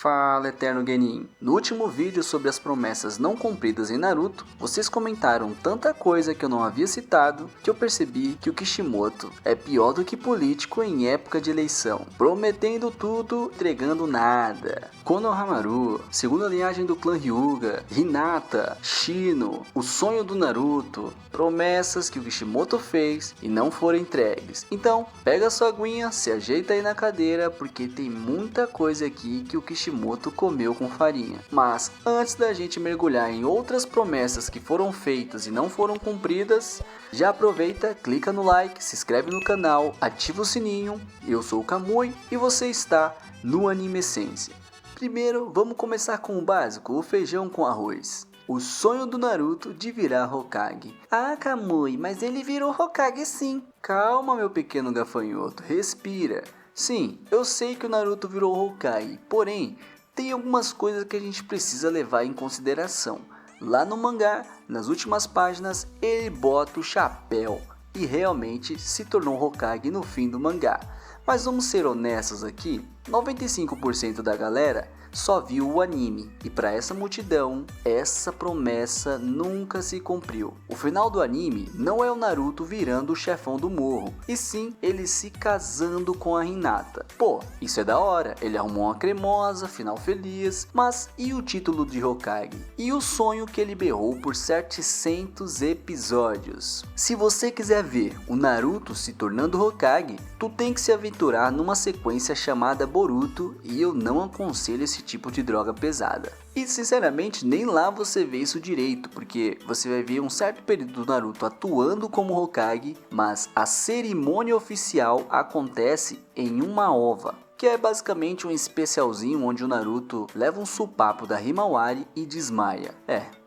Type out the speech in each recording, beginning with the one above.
Fala, Eterno Genin! No último vídeo sobre as promessas não cumpridas em Naruto, vocês comentaram tanta coisa que eu não havia citado que eu percebi que o Kishimoto é pior do que político em época de eleição, prometendo tudo, entregando nada. Konohamaru, segunda linhagem do clã Hyuga, Hinata, Shino, o sonho do Naruto, promessas que o Kishimoto fez e não foram entregues. Então, pega sua aguinha, se ajeita aí na cadeira, porque tem muita coisa aqui que o Kishimoto comeu com farinha. Mas antes da gente mergulhar em outras promessas que foram feitas e não foram cumpridas, já aproveita, clica no like, se inscreve no canal, ativa o sininho. Eu sou o Kamui e você está no Anime Essência. Primeiro, vamos começar com o básico, o feijão com arroz. O sonho do Naruto de virar Hokage. Ah, Kamui, mas ele virou Hokage sim. Calma, meu pequeno gafanhoto, respira. Sim, eu sei que o Naruto virou Hokage, porém, tem algumas coisas que a gente precisa levar em consideração. Lá no mangá, nas últimas páginas, ele bota o chapéu e realmente se tornou Hokage no fim do mangá. Mas vamos ser honestos aqui, 95% da galera só viu o anime, e para essa multidão, essa promessa nunca se cumpriu. O final do anime não é o Naruto virando o chefão do morro, e sim ele se casando com a Hinata. Pô, isso é da hora, ele arrumou uma cremosa, final feliz, mas e o título de Hokage? E o sonho que ele berrou por 700 episódios? Se você quiser ver o Naruto se tornando Hokage, tu tem que se aventurar numa sequência chamada Boruto, e eu não aconselho esse tipo de droga pesada. E sinceramente nem lá você vê isso direito, porque você vai ver um certo período do Naruto atuando como Hokage, mas a cerimônia oficial acontece em uma ova, que é basicamente um especialzinho onde o Naruto leva um supapo da Himawari e desmaia.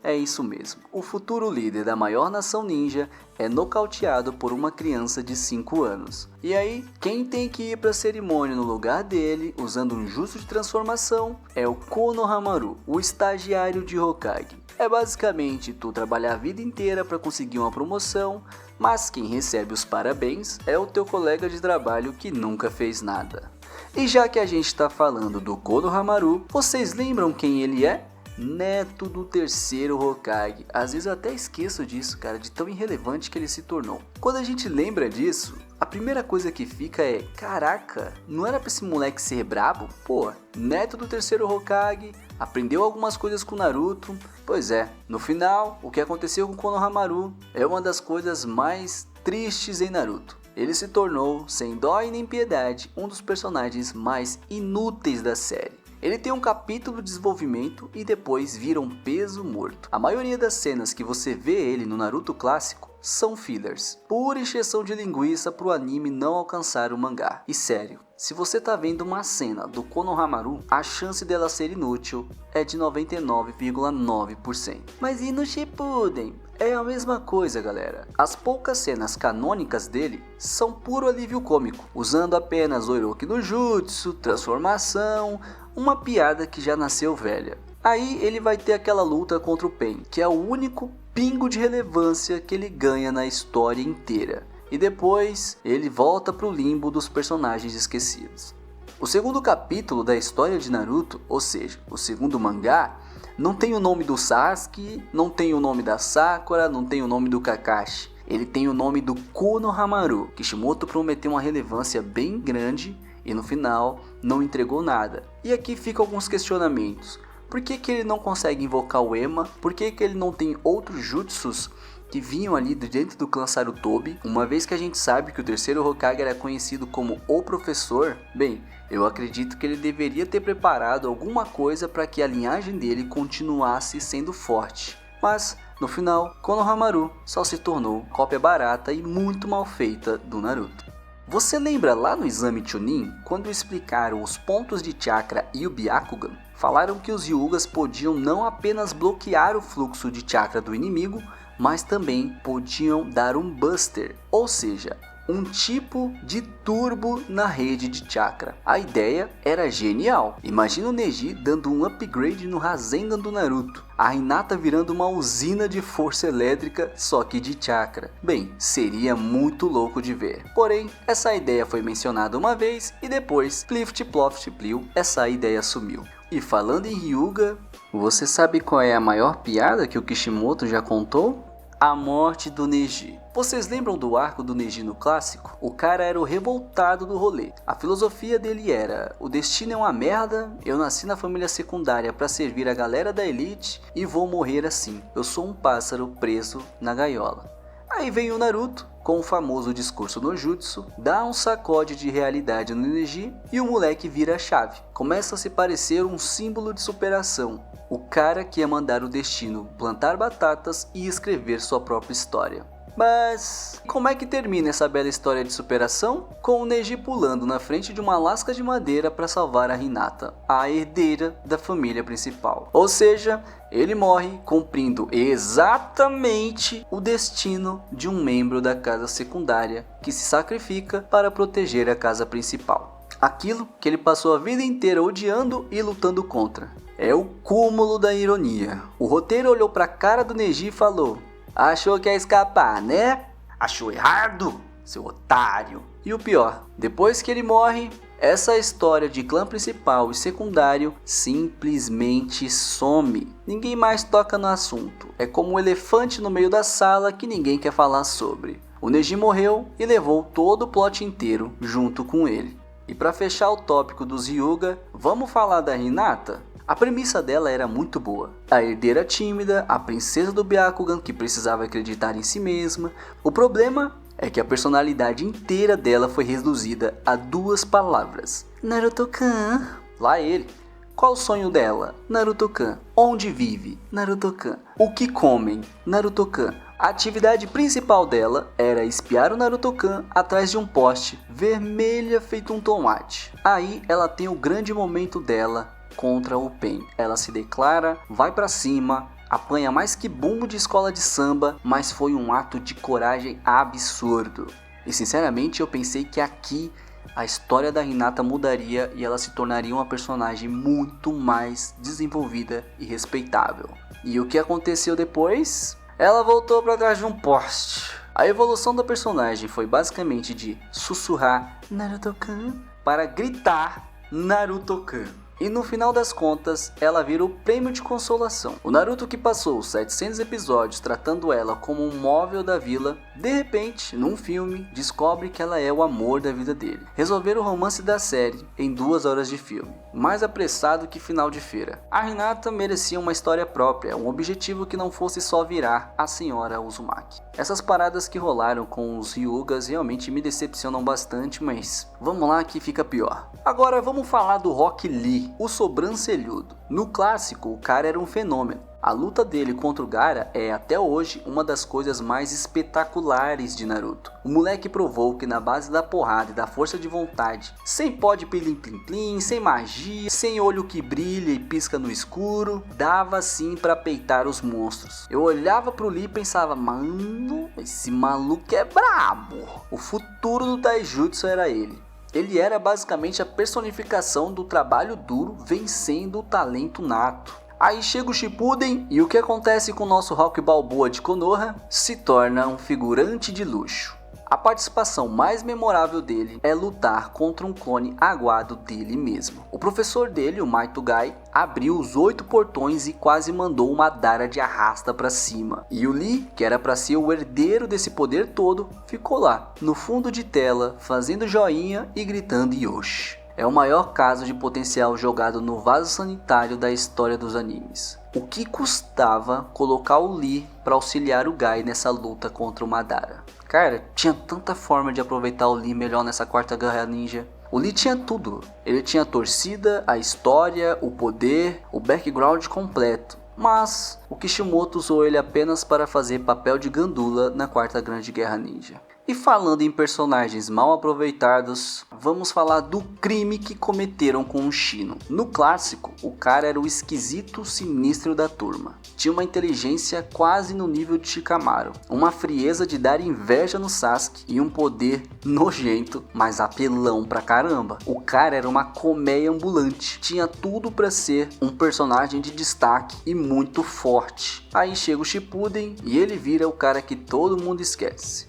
É isso mesmo. O futuro líder da maior nação ninja é nocauteado por uma criança de 5 anos. E aí, quem tem que ir para a cerimônia no lugar dele, usando um jutsu de transformação, é o Konohamaru, o estagiário de Hokage. É basicamente tu trabalhar a vida inteira para conseguir uma promoção, mas quem recebe os parabéns é o teu colega de trabalho que nunca fez nada. E já que a gente está falando do Konohamaru, vocês lembram quem ele é? Neto do terceiro Hokage. Às vezes eu até esqueço disso, cara, de tão irrelevante que ele se tornou. Quando a gente lembra disso, a primeira coisa que fica é: caraca, não era pra esse moleque ser brabo? Pô, neto do terceiro Hokage, aprendeu algumas coisas com Naruto. Pois é, no final, o que aconteceu com Konohamaru é uma das coisas mais tristes em Naruto. Ele se tornou, sem dó e nem piedade, um dos personagens mais inúteis da série. Ele tem um capítulo de desenvolvimento e depois vira um peso morto. A maioria das cenas que você vê ele no Naruto clássico são fillers, pura encheção de linguiça para o anime não alcançar o mangá. E sério, se você tá vendo uma cena do Konohamaru, a chance dela ser inútil é de 99,9%. Mas e no Shippuden? É a mesma coisa, galera. As poucas cenas canônicas dele são puro alívio cômico, usando apenas Orochi no Jutsu, transformação, uma piada que já nasceu velha. Aí ele vai ter aquela luta contra o Pain, que é o único pingo de relevância que ele ganha na história inteira. E depois ele volta pro limbo dos personagens esquecidos. O segundo capítulo da história de Naruto, ou seja, o segundo mangá, não tem o nome do Sasuke, não tem o nome da Sakura, não tem o nome do Kakashi. Ele tem o nome do Konohamaru. Kishimoto prometeu uma relevância bem grande e no final não entregou nada. E aqui ficam alguns questionamentos. Por que ele não consegue invocar o Ema? Por que ele não tem outros jutsus que vinham ali de dentro do clã Sarutobi? Uma vez que a gente sabe que o terceiro Hokage era conhecido como o professor, bem, eu acredito que ele deveria ter preparado alguma coisa para que a linhagem dele continuasse sendo forte. Mas, no final, Konohamaru só se tornou cópia barata e muito mal feita do Naruto. Você lembra lá no exame Chunin, quando explicaram os pontos de chakra e o Byakugan? Falaram que os Hyugas podiam não apenas bloquear o fluxo de chakra do inimigo, mas também podiam dar um buster, ou seja, um tipo de turbo na rede de chakra. A ideia era genial. Imagina o Neji dando um upgrade no Rasengan do Naruto, a Hinata virando uma usina de força elétrica, só que de chakra. Bem, seria muito louco de ver. Porém, essa ideia foi mencionada uma vez e depois, plift ploft pliu, essa ideia sumiu. E falando em Hyuga, você sabe qual é a maior piada que o Kishimoto já contou? A morte do Neji. Vocês lembram do arco do Neji no clássico? O cara era o revoltado do rolê. A filosofia dele era: o destino é uma merda, eu nasci na família secundária para servir a galera da elite e vou morrer assim. Eu sou um pássaro preso na gaiola. Aí vem o Naruto, com o famoso discurso no jutsu, dá um sacode de realidade no Neji e o moleque vira a chave. Começa a se parecer um símbolo de superação. O cara que ia mandar o destino plantar batatas e escrever sua própria história. Mas como é que termina essa bela história de superação? Com o Neji pulando na frente de uma lasca de madeira para salvar a Hinata, a herdeira da família principal. Ou seja, ele morre cumprindo exatamente o destino de um membro da casa secundária que se sacrifica para proteger a casa principal. Aquilo que ele passou a vida inteira odiando e lutando contra. É o cúmulo da ironia. O roteiro olhou para a cara do Neji e falou: achou que ia escapar, né? Achou errado, seu otário. E o pior, depois que ele morre, essa história de clã principal e secundário simplesmente some. Ninguém mais toca no assunto. É como um elefante no meio da sala que ninguém quer falar sobre. O Neji morreu e levou todo o plot inteiro junto com ele. E para fechar o tópico dos Hyuga, vamos falar da Hinata? A premissa dela era muito boa. A herdeira tímida, a princesa do Byakugan que precisava acreditar em si mesma. O problema é que a personalidade inteira dela foi reduzida a 2 palavras. Naruto-kun. Lá ele. Qual o sonho dela? Naruto-kun. Onde vive? Naruto-kun. O que comem? Naruto-kun. A atividade principal dela era espiar o Naruto-kun atrás de um poste vermelha feito um tomate. Aí ela tem o grande momento dela contra o Pain. Ela se declara, vai pra cima, apanha mais que bumbo de escola de samba, mas foi um ato de coragem absurdo. E sinceramente eu pensei que aqui a história da Hinata mudaria e ela se tornaria uma personagem muito mais desenvolvida e respeitável. E o que aconteceu depois? Ela voltou para trás de um poste. A evolução da personagem foi basicamente de sussurrar Naruto-kun para gritar Naruto-kun. E no final das contas, ela vira o prêmio de consolação. O Naruto que passou 700 episódios tratando ela como um móvel da vila, de repente, num filme, descobre que ela é o amor da vida dele. Resolveram o romance da série em 2 horas de filme, mais apressado que final de feira. A Hinata merecia uma história própria, um objetivo que não fosse só virar a senhora Uzumaki. Essas paradas que rolaram com os Hyugas realmente me decepcionam bastante, mas vamos lá que fica pior. Agora vamos falar do Rock Lee, o sobrancelhudo. No clássico, o cara era um fenômeno. A luta dele contra o Gaara é até hoje uma das coisas mais espetaculares de Naruto. O moleque provou que na base da porrada e da força de vontade, sem pó de pilim plim plim, sem magia, sem olho que brilha e pisca no escuro, dava sim pra peitar os monstros. Eu olhava pro Lee e pensava, mano, esse maluco é brabo. O futuro do Taijutsu era ele. Ele era basicamente a personificação do trabalho duro vencendo o talento nato. Aí chega o Shippuden e o que acontece com o nosso Rock Balboa de Konoha? Se torna um figurante de luxo. A participação mais memorável dele é lutar contra um clone aguado dele mesmo. O professor dele, o Maitugai, abriu os 8 portões e quase mandou uma Madara de arrasta pra cima. E o Lee, que era pra ser o herdeiro desse poder todo, ficou lá, no fundo de tela, fazendo joinha e gritando Yoshi. É o maior caso de potencial jogado no vaso sanitário da história dos animes. O que custava colocar o Lee para auxiliar o Gai nessa luta contra o Madara? Cara, tinha tanta forma de aproveitar o Lee melhor nessa quarta guerra ninja. O Lee tinha tudo. Ele tinha a torcida, a história, o poder, o background completo. Mas o Kishimoto usou ele apenas para fazer papel de gandula na quarta grande guerra ninja. E falando em personagens mal aproveitados, vamos falar do crime que cometeram com o Shino. No clássico, o cara era o esquisito sinistro da turma. Tinha uma inteligência quase no nível de Shikamaru, uma frieza de dar inveja no Sasuke e um poder nojento, mas apelão pra caramba. O cara era uma colmeia ambulante, tinha tudo pra ser um personagem de destaque e muito forte. Aí chega o Shippuden e ele vira o cara que todo mundo esquece.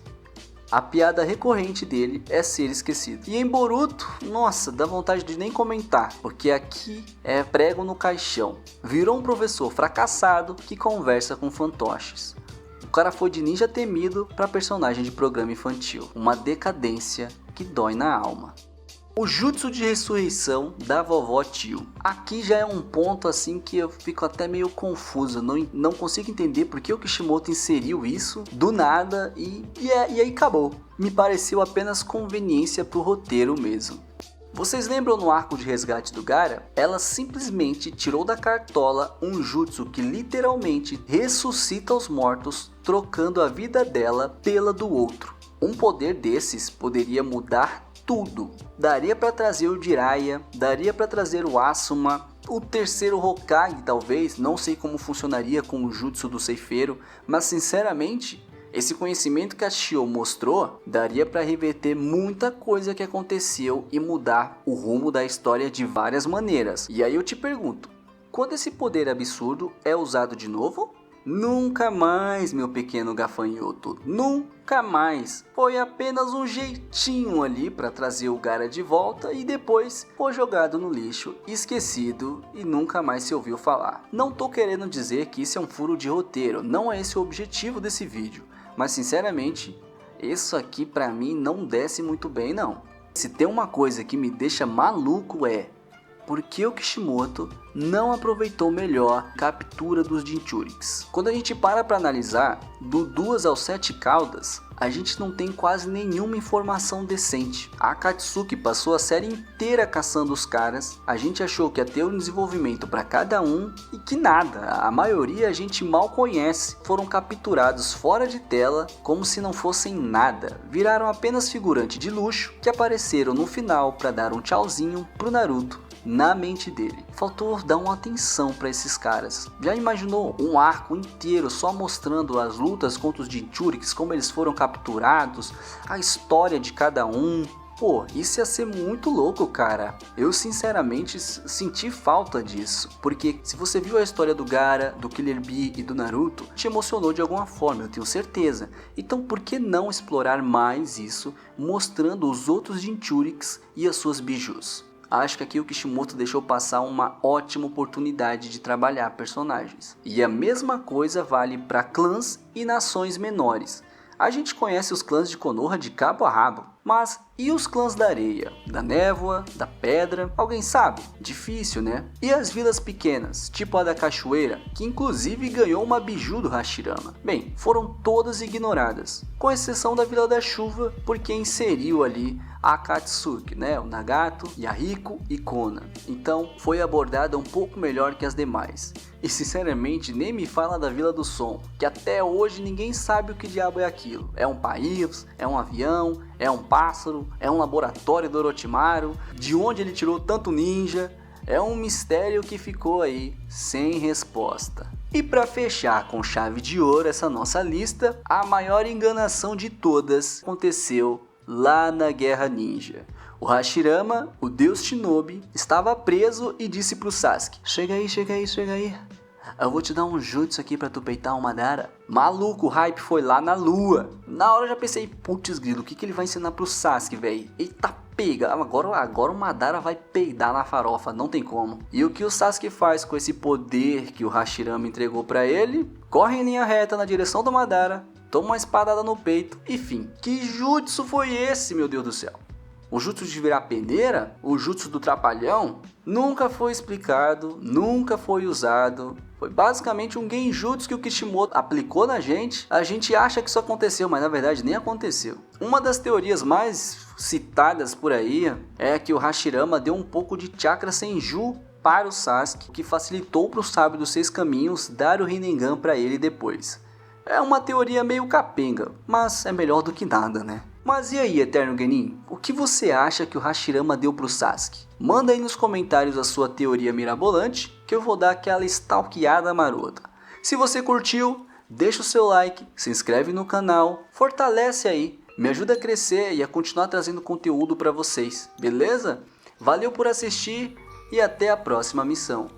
A piada recorrente dele é ser esquecido. E em Boruto, nossa, dá vontade de nem comentar, porque aqui é prego no caixão. Virou um professor fracassado que conversa com fantoches. O cara foi de ninja temido para personagem de programa infantil. Uma decadência que dói na alma. O jutsu de ressurreição da vovó Tio. Aqui já é um ponto assim que eu fico até meio confuso. Não consigo entender porque o Kishimoto inseriu isso do nada e aí acabou. Me pareceu apenas conveniência pro roteiro mesmo. Vocês lembram no arco de resgate do Gaara? Ela simplesmente tirou da cartola um jutsu que literalmente ressuscita os mortos, trocando a vida dela pela do outro. Um poder desses poderia mudar tudo. Daria para trazer o Jiraiya, daria para trazer o Asuma, o terceiro Hokage talvez, não sei como funcionaria com o jutsu do ceifeiro, mas sinceramente, esse conhecimento que a Shio mostrou, daria para reverter muita coisa que aconteceu e mudar o rumo da história de várias maneiras. E aí eu te pergunto, quando esse poder absurdo é usado de novo? Nunca mais, meu pequeno gafanhoto, nunca mais. Foi apenas um jeitinho ali para trazer o Gaara de volta e depois foi jogado no lixo, esquecido e nunca mais se ouviu falar. Não tô querendo dizer que isso é um furo de roteiro, não é esse o objetivo desse vídeo, mas sinceramente, isso aqui pra mim não desce muito bem não. Se tem uma coisa que me deixa maluco é por que o Kishimoto não aproveitou melhor a captura dos Jinchuriki. Quando a gente para analisar, do 2 ao 7 caudas, a gente não tem quase nenhuma informação decente. A Akatsuki passou a série inteira caçando os caras, a gente achou que ia ter um desenvolvimento para cada um e que nada, a maioria a gente mal conhece, foram capturados fora de tela como se não fossem nada, viraram apenas figurante de luxo que apareceram no final para dar um tchauzinho pro Naruto. Na mente dele, faltou dar uma atenção para esses caras. Já imaginou um arco inteiro só mostrando as lutas contra os Jinchuriki, como eles foram capturados, a história de cada um? Pô, isso ia ser muito louco, cara. Eu sinceramente senti falta disso, porque se você viu a história do Gaara, do Killer Bee e do Naruto, te emocionou de alguma forma, eu tenho certeza. Então por que não explorar mais isso, mostrando os outros Jinchuriki e as suas bijus? Acho que aqui o Kishimoto deixou passar uma ótima oportunidade de trabalhar personagens. E a mesma coisa vale para clãs e nações menores. A gente conhece os clãs de Konoha de cabo a rabo, mas e os clãs da areia, da névoa, da pedra? Alguém sabe? Difícil, né? E as vilas pequenas, tipo a da Cachoeira, que inclusive ganhou uma biju do Hashirama? Bem, foram todas ignoradas, com exceção da Vila da Chuva, porque inseriu ali a Akatsuki, né? O Nagato, Yahiko e Kona. Então foi abordada um pouco melhor que as demais. E sinceramente nem me fala da Vila do Som, que até hoje ninguém sabe o que diabo é aquilo. É um país, é um avião, é um pássaro, é um laboratório do Orochimaru, de onde ele tirou tanto ninja? É um mistério que ficou aí sem resposta. E para fechar com chave de ouro essa nossa lista, a maior enganação de todas aconteceu lá na Guerra Ninja. O Hashirama, o deus Shinobi, estava preso e disse pro Sasuke: Chega aí, chega aí, chega aí. Eu vou te dar um jutsu aqui pra tu peitar o Madara. Maluco, o hype foi lá na lua. Na hora eu já pensei, putz grilo, o que ele vai ensinar pro Sasuke, velho? Eita pega, agora o Madara vai peidar na farofa, não tem como. E o que o Sasuke faz com esse poder que o Hashirama entregou pra ele? Corre em linha reta na direção do Madara, toma uma espadada no peito, enfim. Que jutsu foi esse, meu Deus do céu? O jutsu de virar peneira? O jutsu do trapalhão? Nunca foi explicado, nunca foi usado. Foi basicamente um genjutsu que o Kishimoto aplicou na gente. A gente acha que isso aconteceu, mas na verdade nem aconteceu. Uma das teorias mais citadas por aí é que o Hashirama deu um pouco de chakra senju para o Sasuke, que facilitou para o sábio dos 6 caminhos dar o Rinnegan para ele depois. É uma teoria meio capenga, mas é melhor do que nada, né? Mas e aí, Eterno Genin? O que você acha que o Hashirama deu pro Sasuke? Manda aí nos comentários a sua teoria mirabolante, que eu vou dar aquela stalkeada marota. Se você curtiu, deixa o seu like, se inscreve no canal, fortalece aí, me ajuda a crescer e a continuar trazendo conteúdo para vocês, beleza? Valeu por assistir e até a próxima missão.